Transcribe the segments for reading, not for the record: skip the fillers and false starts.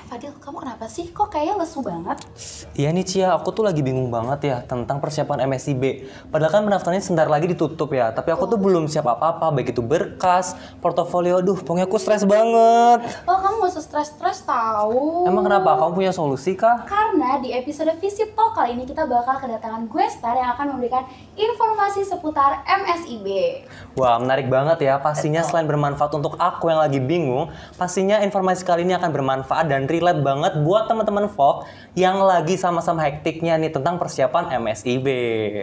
Fadil, kamu kenapa sih? Kok kayaknya lesu banget? Iya nih Cia, aku tuh lagi bingung banget ya tentang persiapan MSIB. Padahal kan pendaftarannya sebentar lagi ditutup ya, tapi aku tuh belum siap apa-apa, baik itu berkas, portofolio, pokoknya aku stres banget. Oh, kamu gak usah stres-stres tahu. Emang kenapa? Kamu punya solusi kah? Karena di episode Visit Talk kali ini kita bakal kedatangan Guestar yang akan memberikan informasi seputar MSIB. Wah, menarik banget ya. Pastinya selain bermanfaat untuk aku yang lagi bingung, pastinya informasi kali ini akan bermanfaat dan relate banget buat teman-teman Vok yang lagi sama-sama hektiknya nih tentang persiapan MSIB.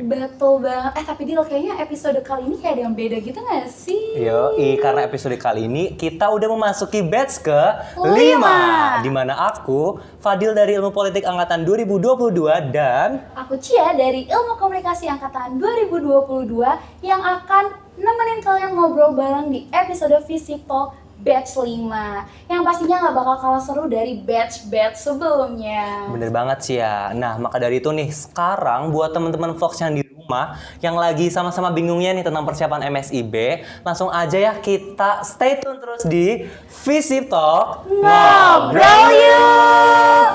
Betul banget. Tapi Dil, kayaknya episode kali ini kayak ada yang beda gitu gak sih? Yoi, karena episode kali ini kita udah memasuki batch ke-5, di mana aku, Fadil dari Ilmu Politik Angkatan 2022 dan aku Cia dari Ilmu Komunikasi Angkatan 2022 yang akan nemenin kalian ngobrol bareng di episode Visit Talk batch 5 yang pastinya nggak bakal kalah seru dari batch-batch sebelumnya. Bener banget sih ya. Nah, maka dari itu nih, sekarang buat teman-teman Vlogs yang di rumah yang lagi sama-sama bingungnya nih tentang persiapan MSIB, langsung aja ya kita stay tune terus di Visit Talk Ngobrol yuk!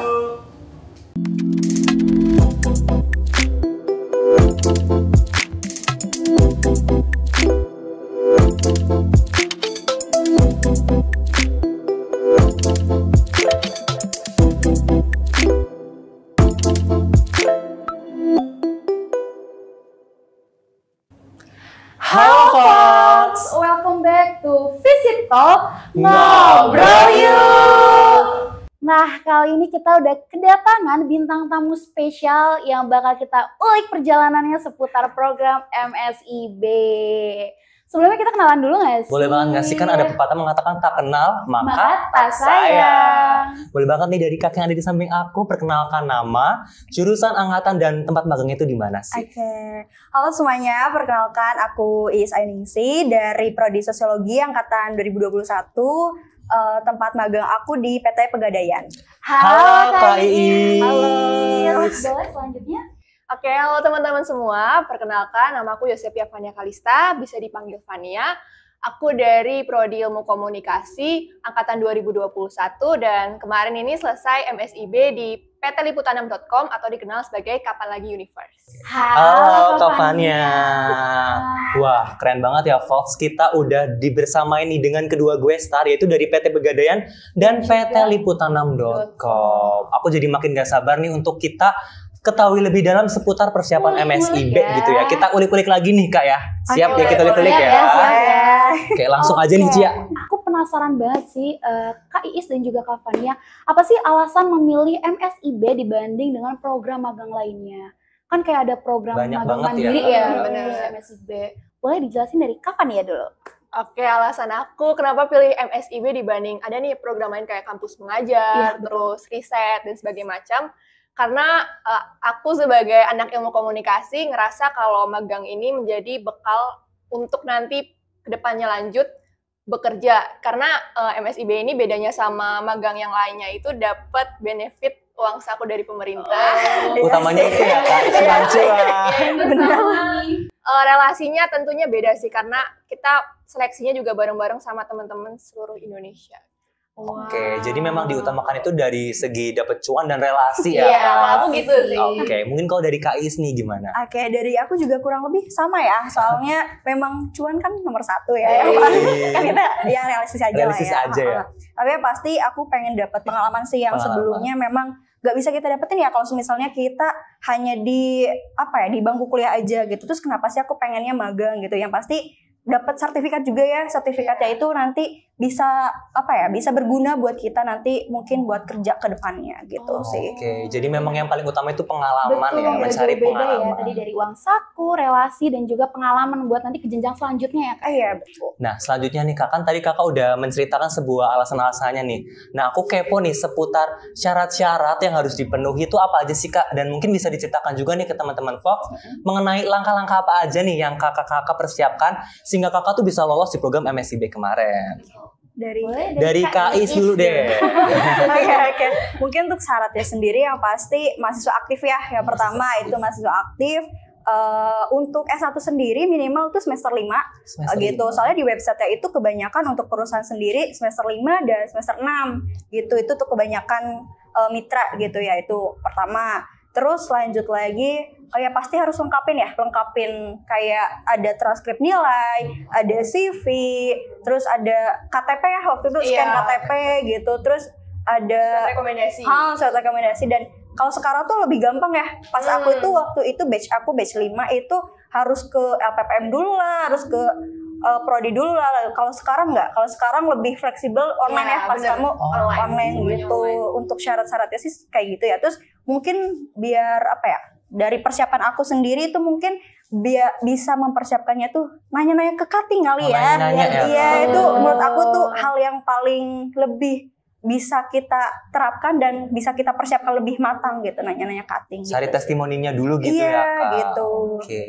Halo Vlogs! Welcome back to Visit Talk Ngobrol yuk! Nah, kali ini kita udah kedatangan bintang tamu spesial yang bakal kita ulik perjalanannya seputar program MSIB. Sebelumnya kita kenalan dulu gak sih? Boleh banget nggak sih? Kan ada pepatah mengatakan tak kenal, maka tak sayang. Boleh banget nih dari kakak yang ada di samping aku, perkenalkan nama, jurusan angkatan dan tempat magangnya itu di mana sih? Oke. Halo semuanya, perkenalkan aku Iis Ainingsi dari Prodi Sosiologi angkatan 2021. Tempat magang aku di PT Pegadaian. Halo Kak Iis. Halo. Boleh selanjutnya? Oke, halo teman-teman semua. Perkenalkan, nama aku Yosepia Fania Kalista, bisa dipanggil Fania. Aku dari Prodi Ilmu Komunikasi Angkatan 2021 dan kemarin ini selesai MSIB di ptliputanam.com atau dikenal sebagai Kapan Lagi Universe. Halo Kak Fania. Wah, keren banget ya Fox. Kita udah dibersamain nih dengan kedua Guestar, yaitu dari PT Pegadaian dan ptliputanam.com. Aku jadi makin gak sabar nih untuk kita ketahui lebih dalam seputar persiapan MSIB gitu ya. Kita ulik-ulik lagi nih Kak ya. Siap ya kita ulik-ulik ya? Oke, langsung aja nih Cia. Aku penasaran banget sih, Kak Iis dan juga Kak Fania, apa sih alasan memilih MSIB dibanding dengan program magang lainnya? Kan kayak ada program banyak magang banget mandiri ya. Bener. MSIB. Boleh dijelasin dari Kak Fania dulu? Oke, alasan aku kenapa pilih MSIB dibanding ada nih program lain kayak kampus mengajar, terus riset dan sebagainya macam. Karena aku sebagai anak ilmu komunikasi ngerasa kalau magang ini menjadi bekal untuk nanti kedepannya lanjut bekerja. Karena MSIB ini bedanya sama magang yang lainnya itu dapat benefit uang saku dari pemerintah. Utamanya itu ya Kak, Relasinya tentunya beda sih karena kita seleksinya juga bareng-bareng sama teman-teman seluruh Indonesia. Oke, jadi memang diutamakan itu dari segi dapat cuan dan relasi ya. Iya, aku gitu sih. Oke, mungkin kalau dari Kak Is nih gimana? Oke, dari aku juga kurang lebih sama ya. Soalnya memang cuan kan nomor satu ya. Kan kita ya realistis aja Realistis lah ya. aja ya. Tapi pasti aku pengen dapat pengalaman sih yang sebelumnya memang gak bisa kita dapetin ya kalau misalnya kita hanya di di bangku kuliah aja gitu. Terus kenapa sih aku pengennya magang gitu? Yang pasti dapat sertifikat juga ya. Sertifikatnya itu nanti bisa bisa berguna buat kita nanti mungkin buat kerja ke depannya gitu sih. Oke, jadi memang yang paling utama itu pengalaman. Betul, ya, mencari pengalaman. Ya, tadi dari uang saku, relasi dan juga pengalaman buat nanti ke jenjang selanjutnya ya Kak. Iya, betul. Nah, selanjutnya nih Kak, kan tadi Kakak udah menceritakan sebuah alasan-alasannya nih. Nah, aku kepo nih seputar syarat-syarat yang harus dipenuhi itu apa aja sih Kak? Dan mungkin bisa diceritakan juga nih ke teman-teman Fox mengenai langkah-langkah apa aja nih yang kakak-kakak persiapkan sehingga kakak tuh bisa lolos di program MSIB kemarin. Dari Kak Is dulu deh. Oke. Mungkin untuk syaratnya sendiri yang pasti mahasiswa aktif ya. Yang pertama itu mahasiswa aktif, untuk S1 sendiri minimal tuh semester 5 gitu. Soalnya di website-nya itu kebanyakan untuk perusahaan sendiri semester 5 dan semester 6 gitu. Itu tuh kebanyakan mitra gitu ya, itu pertama. Terus lanjut lagi, ya pasti harus lengkapin kayak ada transkrip nilai, ada CV, terus ada KTP ya, waktu itu scan KTP gitu, terus ada surat rekomendasi. Dan kalau sekarang tuh lebih gampang ya, pas aku itu waktu itu batch 5 itu harus ke LPPM dulu lah, harus ke prodi dulu lah. Kalau sekarang enggak, kalau sekarang lebih fleksibel online ya, pas kamu online gitu. Untuk syarat-syaratnya sih kayak gitu ya. Terus mungkin biar dari persiapan aku sendiri itu mungkin bisa mempersiapkannya tuh nanya-nanya ke cutting kali ya. Iya, itu menurut aku tuh hal yang paling lebih bisa kita terapkan dan bisa kita persiapkan lebih matang gitu, nanya-nanya cutting. Cari testimoninya dulu gitu ya, Kak. Gitu. Oke.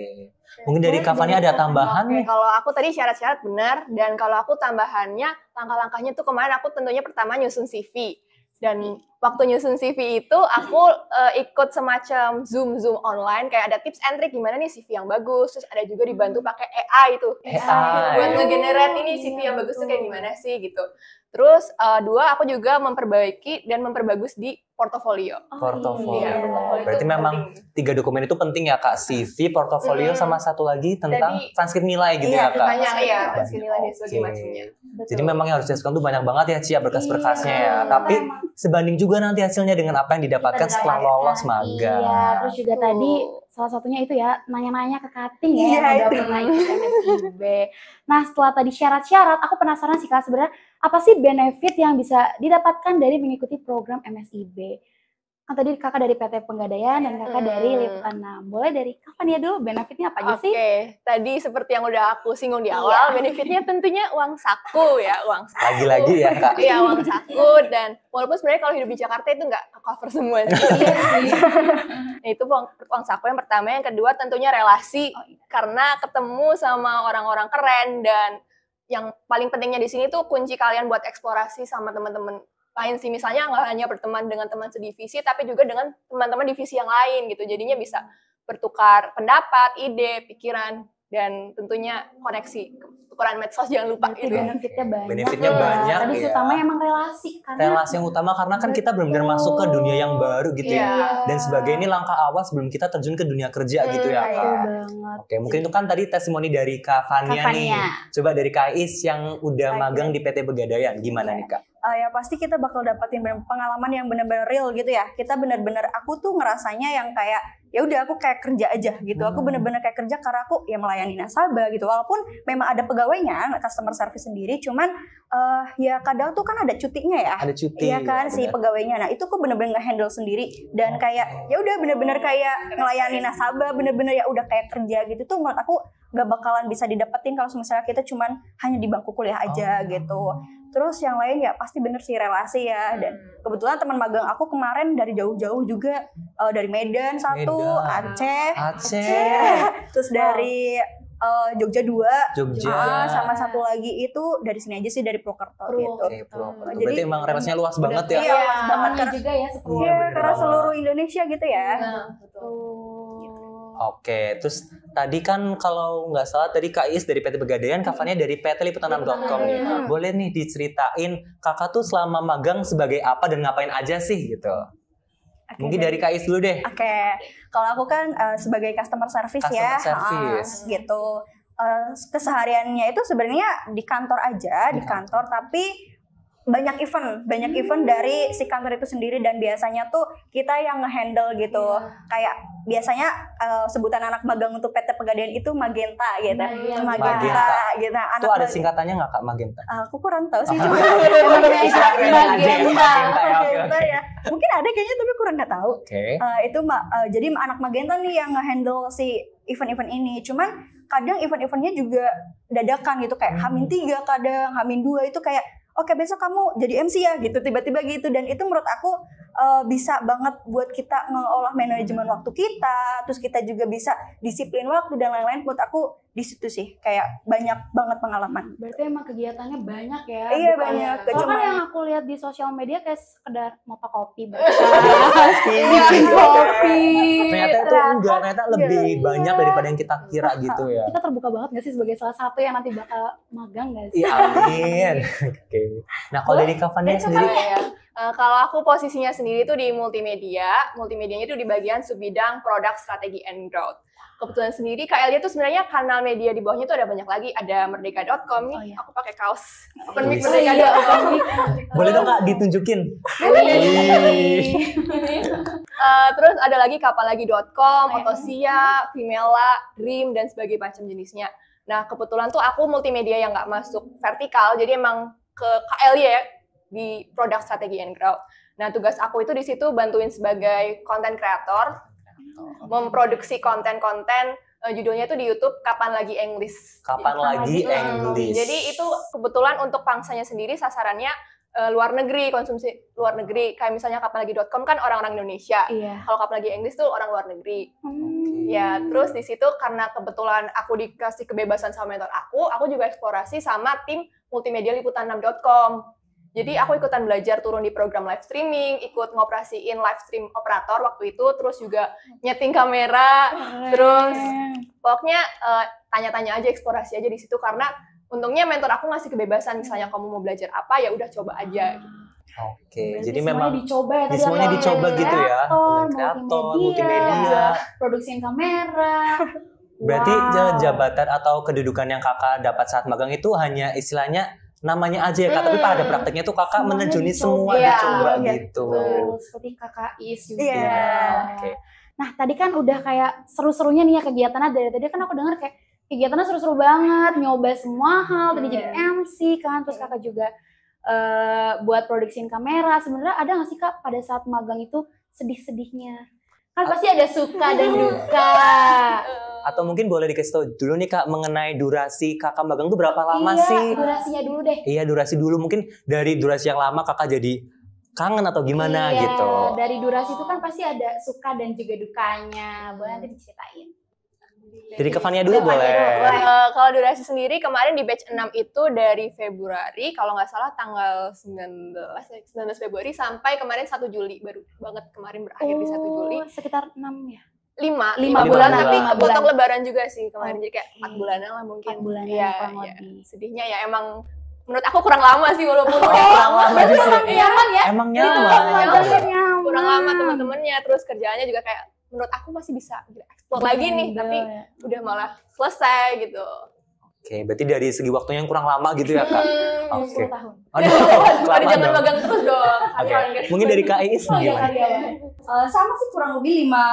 Mungkin dari Kak Fani ada tambahan nih? Kalau aku tadi syarat-syarat benar, dan kalau aku tambahannya, langkah-langkahnya tuh kemarin aku tentunya pertama nyusun CV. Dan waktu nyusun CV itu aku ikut semacam Zoom online, kayak ada tips and trick gimana nih CV yang bagus, terus ada juga dibantu pakai AI itu. Buat nge-generate ini CV yang bagus tuh kayak gimana sih gitu. Terus dua, aku juga memperbaiki dan memperbagus di portofolio. Berarti memang 3 dokumen itu penting ya Kak, CV, portofolio, sama satu lagi tentang transkrip nilai gitu ya Kak. Banyak ya, transkrip nilai dan sebagainya macamnya. Jadi memang yang harus dihasilkan tuh banyak banget ya Cia, berkas-berkasnya ya. Tapi sebanding juga nanti hasilnya dengan apa yang didapatkan setelah lolos magang. Iya, terus juga tadi salah satunya itu ya, nanya-nanya ke cutting ya, yang udah pernah ikut MSIB. Nah, setelah tadi syarat-syarat, aku penasaran sih Kak, sebenarnya apa sih benefit yang bisa didapatkan dari mengikuti program MSIB? Kan tadi Kakak dari PT Pegadaian dan Kakak dari LIP 6. Boleh dari Kak Fania dulu, benefitnya apa aja sih? Oke, tadi seperti yang udah aku singgung di awal, benefitnya tentunya uang saku ya, uang saku. Lagi-lagi ya Kak? Iya, uang saku, dan walaupun sebenarnya kalau hidup di Jakarta itu nggak cover semua sih. Nah, itu uang saku yang pertama. Yang kedua tentunya relasi, karena ketemu sama orang-orang keren, dan yang paling pentingnya di sini tuh kunci kalian buat eksplorasi sama teman-teman lain sih. Misalnya nggak hanya berteman dengan teman sedivisi, tapi juga dengan teman-teman divisi yang lain gitu. Jadinya bisa bertukar pendapat, ide, pikiran, dan tentunya koneksi. Tukeran medsos jangan lupa gitu. Benefitnya banyak. Tadi utamanya emang relasi. Relasi yang utama karena kan kita benar-benar masuk ke dunia yang baru gitu ya. Dan sebagai ini langkah awal sebelum kita terjun ke dunia kerja gitu ya Kak. Oke, mungkin itu kan tadi testimoni dari Kak Fania nih. Coba dari Kak Is yang udah magang di PT Pegadaian, gimana nih Kak? Ya pasti kita bakal dapetin pengalaman yang benar-benar real gitu ya. Kita benar-benar, aku tuh ngerasanya yang kayak ya udah aku kayak kerja aja gitu. Aku benar-benar kayak kerja karena aku ya melayani nasabah gitu. Walaupun memang ada pegawainya, customer service sendiri, cuman ya kadang tuh kan ada cutinya ya. Ada cuti. Iya kan, si pegawainya. Nah, itu aku benar-benar nge-handle sendiri dan kayak ya udah benar-benar kayak ngelayani nasabah, benar-benar ya udah kayak kerja gitu tuh menurut aku gak bakalan bisa didapetin kalau misalnya kita cuman hanya di bangku kuliah aja gitu. Terus yang lain ya pasti bener sih relasi ya. Dan kebetulan teman magang aku kemarin dari jauh-jauh juga, dari Medan satu, Aceh. Terus dari Jogja 2, sama satu lagi itu dari sini aja sih, dari Purwokerto gitu. Berarti emang relasinya luas banget ya. Iya, luas banget juga ya. Karena seluruh Indonesia gitu ya. Oke, terus tadi kan kalau nggak salah tadi Kak Is dari PT Pegadaian, Kak Fania dari PT Liputan6.com nih. Boleh nih diceritain Kakak tuh selama magang sebagai apa dan ngapain aja sih gitu. Mungkin dari Kak Is dulu deh. Kalau aku kan sebagai customer service gitu. Kesehariannya itu sebenarnya di kantor aja, di kantor, tapi banyak event dari si kantor itu sendiri, dan biasanya tuh kita yang nge-handle gitu. Kayak biasanya sebutan anak magang untuk PT Pegadaian itu Magenta gitu. Magenta gitu. Itu ada singkatannya nggak Kak, Magenta? Aku kurang tahu sih, cuma Magenta ya. Mungkin ada kayaknya, tapi kurang nggak tahu. Itu jadi anak Magenta nih yang nge-handle si event-event ini. Cuman kadang event-eventnya juga dadakan gitu, kayak H-3 kadang, H-2 itu kayak oke besok kamu jadi MC ya gitu, tiba-tiba gitu. Dan itu menurut aku bisa banget buat kita ngelolah manajemen waktu kita, terus kita juga bisa disiplin waktu dan lain-lain. Buat aku di situ sih kayak banyak banget pengalaman. Berarti emang kegiatannya banyak ya? Iya, bukan- banyak. Soalnya Cuma kan yang aku lihat di sosial media kayak sekedar moto kopi, baca Kopi. Ternyata itu Ternyata enggak, ternyata lebih iya. banyak daripada yang kita kira gitu ya. Kita terbuka banget gak sih sebagai salah satu yang nanti bakal magang gak sih? Iya, amin. Oke. Nah, kalau dari Kak Fania sendiri, Kalau aku posisinya sendiri tuh di multimedia. Multimedianya itu di bagian subbidang produk strategi and growth. Kebetulan sendiri KLD itu sebenarnya kanal media di bawahnya tuh ada banyak lagi. Ada merdeka.com nih, Oh, iya. aku pakai kaos Open Mic Wih. Merdeka.com. boleh dong Kak ditunjukin? Terus ada lagi kapallagi.com, Oh, iya. Otosia, Vimela, Dream, dan sebagainya macam jenisnya. Nah, kebetulan tuh aku multimedia yang nggak masuk vertikal, jadi emang ke KL ya, di produk strategi and growth. Nah, tugas aku itu di situ bantuin sebagai content creator, memproduksi konten-konten, judulnya itu di YouTube Kapan Lagi English. Kapan lagi Hmm, English? Jadi itu kebetulan untuk pangsanya sendiri sasarannya luar negeri, konsumsi luar negeri. Kayak misalnya kapallagi.com kan orang-orang Indonesia. Iya. Kalau Kapallagi English tuh orang luar negeri. Hmm. Ya, terus di situ karena kebetulan aku dikasih kebebasan sama mentor aku juga eksplorasi sama tim multimedia liputan6.com. Jadi aku ikutan belajar turun di program live streaming, ikut ngoperasiin live stream operator waktu itu, terus juga nyeting kamera, terus pokoknya tanya-tanya aja, eksplorasi aja di situ karena untungnya mentor aku ngasih kebebasan, misalnya kamu mau belajar apa ya udah coba aja. Oke, Berarti jadi semuanya memang dicoba ya tadi semuanya apa? dicoba gitu ya. Kreator, Kreator, multimedia, multimedia. produksiin kamera. Berarti Wow. jabatan atau kedudukan yang Kakak dapat saat magang itu hanya istilahnya namanya aja ya Kak, tapi pada prakteknya tuh Kakak Semuanya menerjuni dicoba. semua Iya, dicoba iya, gitu. Betul, seperti kakak Is juga. Iya. Oke. Nah, tadi kan udah kayak seru-serunya nih ya kegiatannya. Dari tadi kan aku dengar kayak kegiatannya seru-seru banget, nyoba semua hal, tadi jadi MC kan, terus kakak juga buat produksiin kamera. Sebenarnya ada nggak sih Kak pada saat magang itu sedih-sedihnya? Kan pasti ada suka dan duka. Atau mungkin boleh dikasih tahu dulu nih Kak mengenai durasi Kakak magang tuh berapa lama Iya, sih? durasinya dulu deh. Iya, durasi dulu. Mungkin dari durasi yang lama Kakak jadi kangen atau gimana Iya, gitu. dari durasi itu kan pasti ada suka dan juga dukanya. Boleh nanti diceritain. Jadi ke Fania dulu Ke Fania boleh. dulu, boleh. Kalau durasi sendiri kemarin di batch 6 itu dari Februari, kalau nggak salah tanggal 19 Februari sampai kemarin 1 Juli, baru banget kemarin berakhir di 1 Juli. Sekitar 6 ya? 5 Lima bulan, bulan. tapi Lima kepotong bulan. lebaran juga sih kemarin, Oke. jadi kayak 4 bulanan lah mungkin. 4 bulanan Iya, kurang iya. lebih. Sedihnya ya emang menurut aku kurang lama sih, walaupun udah Kurang lama. lama justru. Nyaman ya? Emang Iya, nyaman. Nyaman. Kurang lama teman-temannya, terus kerjaannya juga kayak menurut aku masih bisa explore lagi nih, tapi udah malah selesai gitu. Oke, berarti dari segi waktunya yang kurang lama gitu ya Kak? Oh, Oke. 10 tahun. Aduh, Ada kelamaan jangan dong. magang terus dong. Oke, mungkin dari Kak Iis Oh iya, gimana? karyawan. Sama sih kurang lebih 5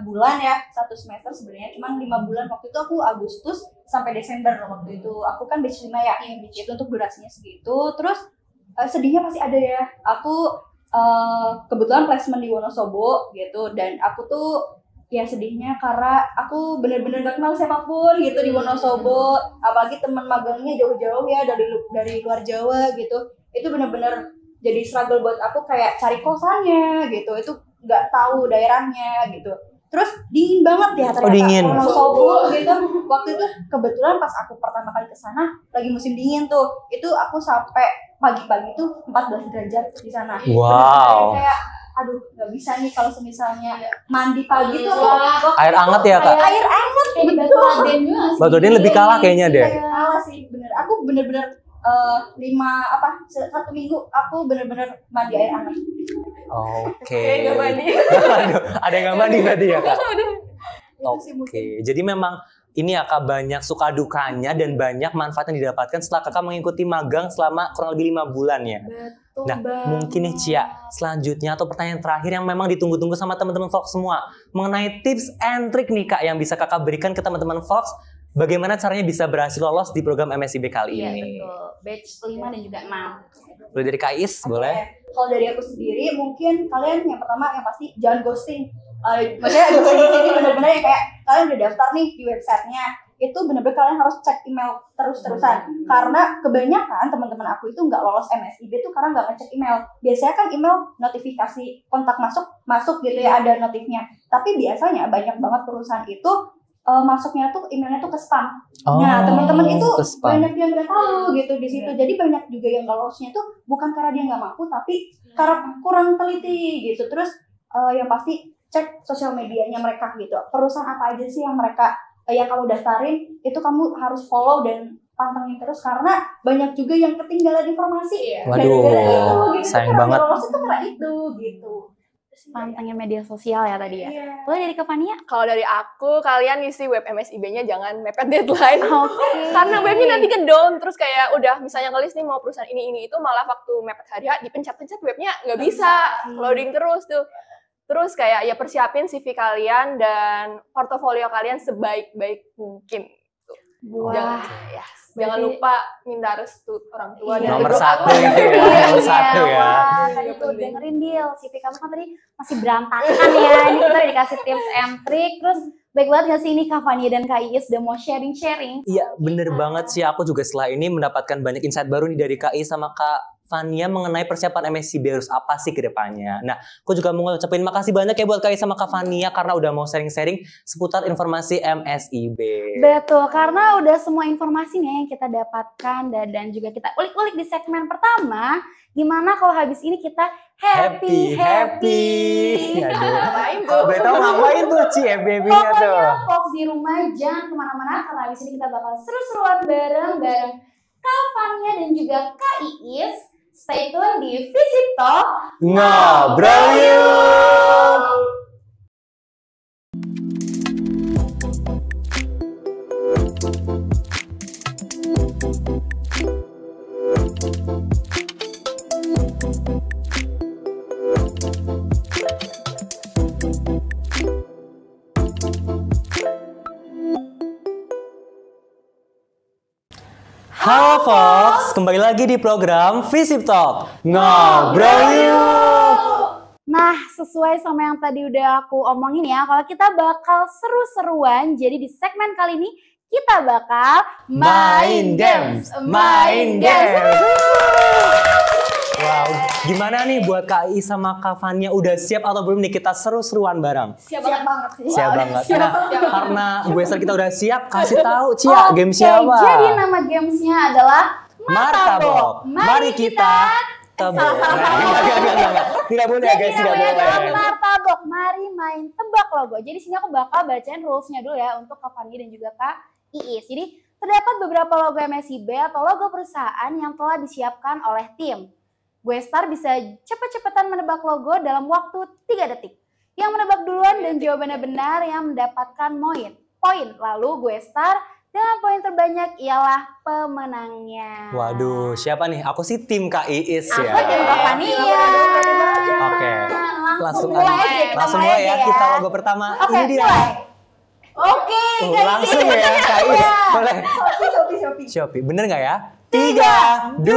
bulan ya, 1 semester sebenarnya. Cuman 5 bulan waktu itu aku Agustus sampai Desember waktu itu. Aku kan batch 5 ya, itu untuk durasinya segitu. Terus sedihnya pasti ada ya. Aku kebetulan placement di Wonosobo gitu, dan aku tuh ya sedihnya karena aku bener-bener gak kenal siapapun gitu di Wonosobo, apalagi teman magangnya jauh-jauh ya dari luar Jawa gitu. Itu bener-bener jadi struggle buat aku kayak cari kosannya gitu, itu nggak tahu daerahnya gitu. Terus dingin banget ya ternyata dingin. Wonosobo gitu. Waktu itu kebetulan pas aku pertama kali ke sana lagi musim dingin tuh, itu aku sampai pagi-pagi tuh 14 derajat di sana. Wow. Kayak aduh nggak bisa nih kalau misalnya mandi pagi tuh Wah. Air hangat ya Kak? air hangat Kayak di Batu Raden juga nggak sih? Batu Raden lebih kalah kayaknya deh. kalah sih bener. Aku bener-bener 1 minggu aku bener-bener mandi air hangat. Oke. Kayak nggak mandi. Aduh, ada yang nggak mandi berarti ya Kak? Itu sih mungkin. Oke, jadi memang ini ya Kak banyak suka dukanya dan banyak manfaat yang didapatkan setelah Kakak mengikuti magang selama kurang lebih 5 bulan ya. Betul Nah, banget. mungkin nih Cia, selanjutnya atau pertanyaan terakhir yang memang ditunggu-tunggu sama teman-teman Fox semua mengenai tips and trick nih Kak yang bisa Kakak berikan ke teman-teman Fox bagaimana caranya bisa berhasil lolos di program MSIB kali Iya, ini. betul. Batch 5 dan juga 6. Boleh dari Kak Is, boleh? Kalau dari aku sendiri mungkin kalian yang pertama yang pasti jangan ghosting. Maksudnya ghosting di sini benar-benar yang kayak kalian udah daftar nih di websitenya, itu benar-benar kalian harus cek email terus-terusan. Karena kebanyakan teman-teman aku itu nggak lolos MSIB tuh karena nggak ngecek email. Biasanya kan email notifikasi kontak masuk gitu ya, ada notifnya. Tapi biasanya banyak banget perusahaan itu masuknya tuh emailnya tuh ke spam. Nah teman-teman itu banyak yang nggak tahu gitu di situ. Jadi banyak juga yang nggak lolosnya tuh bukan karena dia nggak mampu, tapi karena kurang teliti gitu. Terus yang pasti cek sosial medianya mereka gitu. Perusahaan apa aja sih yang mereka yang kamu daftarin, itu kamu harus follow dan pantengin terus karena banyak juga yang ketinggalan informasi. Waduh, itu, gitu. sayang banget. Lolos itu karena itu gitu. Pantengin media sosial ya tadi ya. Boleh dari Kavania? Kalau dari aku, kalian ngisi web MSIB-nya jangan mepet deadline. Oke. Karena webnya nanti ke-down, terus kayak udah misalnya ngelis nih mau perusahaan ini itu malah waktu mepet hari dipencet-pencet webnya nggak bisa, loading terus tuh. Terus kayak ya persiapin CV kalian dan portofolio kalian sebaik-baik mungkin. Wah. Jangan lupa minta restu orang tua dan Nomor berdoa. satu itu ya, nomor satu ya. Wah, tadi tuh dengerin Dil, CV kamu kan tadi masih berantakan ya. Ini kita udah dikasih tips and trick. Terus baik banget gak sih ini Kavania dan Kak Iis udah mau sharing-sharing? Iya, bener banget sih. Aku juga setelah ini mendapatkan banyak insight baru nih dari Kak I sama Kak Fania mengenai persiapan MSIB harus apa sih ke depannya. Nah, aku juga mau ngucapin makasih banyak ya buat Kak I sama Kak Fania karena udah mau sharing-sharing seputar informasi MSIB. Betul, karena udah semua informasinya yang kita dapatkan dan juga kita ulik-ulik di segmen pertama. Gimana kalau habis ini kita happy. Aduh. Ngapain tuh? Kalau boleh tahu ngapain tuh Ci happy-nya tuh? Pokoknya Fox di rumah jangan kemana-mana karena habis ini kita bakal seru-seruan bareng-bareng Kak Fania dan juga Kak Iis. Stay tune di Visip Talk. Ngobrol yuk! Halo Fox, kembali lagi di program Visip Talk. Ngobrol yuk! Nah, sesuai sama yang tadi udah aku omongin ya, kalau kita bakal seru-seruan, jadi di segmen kali ini kita bakal Main games. Wow, gimana nih buat Kak I sama Kak Fania udah siap atau belum nih kita seru-seruan bareng? Siap banget sih. Siap banget. Nah, karena gue kita udah siap, kasih tahu Cia, game siapa? Jadi nama gamesnya adalah Martabok. Mari kita tebak. Enggak. Tidak boleh Jadi guys, tidak namanya adalah boleh. Martabok. Mari main tebak logo. Jadi sini aku bakal bacain rules-nya dulu ya untuk Kak Fani dan juga Kak Iis. Jadi terdapat beberapa logo MSIB atau logo perusahaan yang telah disiapkan oleh tim. Gue Star bisa cepet-cepetan menebak logo dalam waktu 3 detik. Yang menebak duluan dan jawabannya benar yang mendapatkan poin. Lalu gue Star dengan poin terbanyak ialah pemenangnya. Waduh, siapa nih? Aku sih tim Kak Iis ya. Aku tim Kak Fania. Oke. Langsung mulai aja, kita langsung mulai mulai ya aja ya. kita logo pertama. Oke, Ini dia. mulai. Oke, Kak Langsung Iis. ya Kak Iis. Iya. Boleh. Shopee. Shopee, bener nggak ya? 3, 2,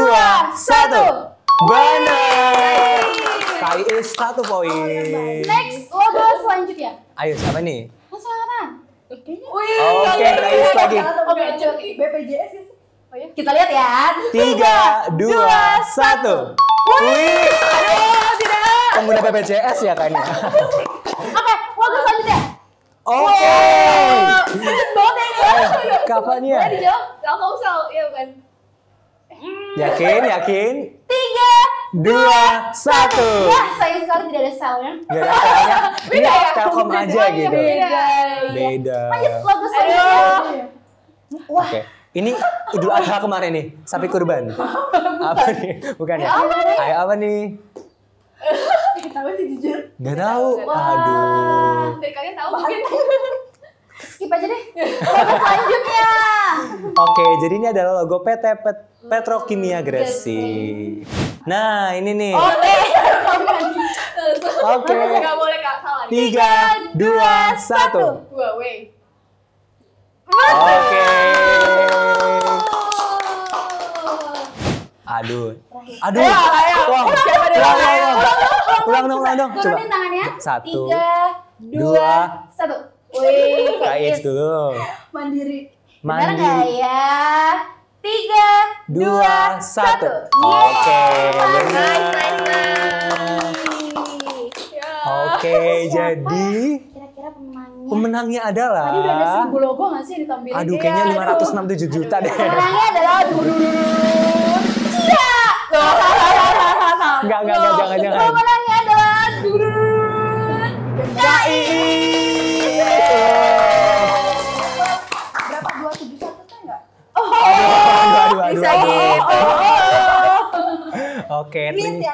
1. Bener. Kak Iis 1 poin. Next, logo selanjutnya. Ayo siapa nih? Langsung angkatan. Oke, Kak Iis lagi. Oke, BPJS ya. kita lihat ya. 3, 2, 1. Wih, Aduh, tidak. pengguna BPJS ya Kak ini. Oke, logo selanjutnya. Oke. Sedikit banget ya ini. Kak Fania. Boleh dijawab? Telkomsel, iya bukan? Yakin? 3, 2, 1. Wah, sayang sekali tidak ada selnya. Gak ada kayaknya. Ini ya? Telkom aja gitu. Beda. Lanjut logo selanjutnya. Oke. Ini Idul Adha kemarin nih, sapi kurban. Apa nih? Bukan ya? Ayo apa nih? Tahu sih jujur. Gak tahu. Aduh. Dari kalian tahu mungkin? Skip aja deh. Logo selanjutnya. Oke, jadi ini adalah logo PT Petrokimia Gresik. Nah, ini nih. Oke. Nggak boleh Kak, salah. 3, 2, 1. Huawei. Oke. Aduh. Ulang dong. Coba. Turunin tangannya. 1, 3, 2, 1. Wih, Kak Iis dulu. Mandiri. Benar Mandi. nggak ya? 3, 2, 1. Oke, benar. Oke, jadi Kira-kira pemenangnya. pemenangnya adalah. Tadi udah ada 1000 logo nggak sih ditampilin? Aduh, kayaknya 567 juta deh. Pemenangnya adalah Cia. Enggak, jangan. Pemenangnya adalah Berapa 271 kan enggak? Aduh. Bisa gitu. Oke, Nit ya.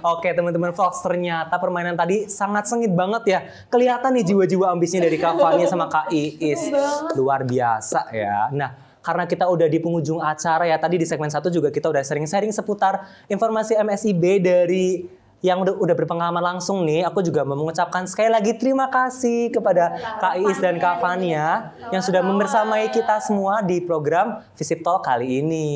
Oke, teman-teman Fox, ternyata permainan tadi sangat sengit banget ya. Kelihatan nih jiwa-jiwa ambisnya dari Kak Fania sama Kak Iis. Luar biasa ya. Nah, karena kita udah di penghujung acara ya, tadi di segmen 1 juga kita udah sering sharing seputar informasi MSIB dari yang udah berpengalaman langsung nih. Aku juga mau mengucapkan sekali lagi terima kasih kepada Kak Iis dan Kak Fania yang sudah membersamai kita semua di program Visip Talk kali ini.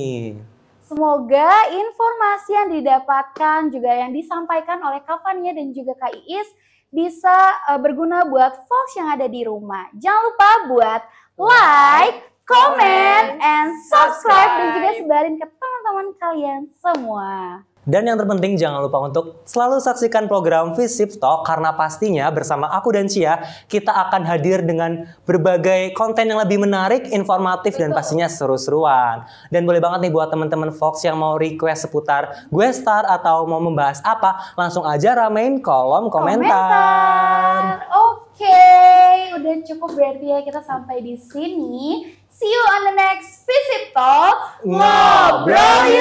Semoga informasi yang didapatkan juga yang disampaikan oleh Kak Fania dan juga Kak Iis bisa berguna buat folks yang ada di rumah. Jangan lupa buat like, comment, and subscribe dan juga sebarin ke teman-teman kalian semua. Dan yang terpenting jangan lupa untuk selalu saksikan program Visip Talk karena pastinya bersama aku dan Cia kita akan hadir dengan berbagai konten yang lebih menarik, informatif dan pastinya seru-seruan. Dan boleh banget nih buat teman-teman Fox yang mau request seputar gue star atau mau membahas apa, langsung aja ramein kolom komentar. Oke, udah cukup berarti ya kita sampai di sini. See you on the next Visip Talk. Ngobrol yuk!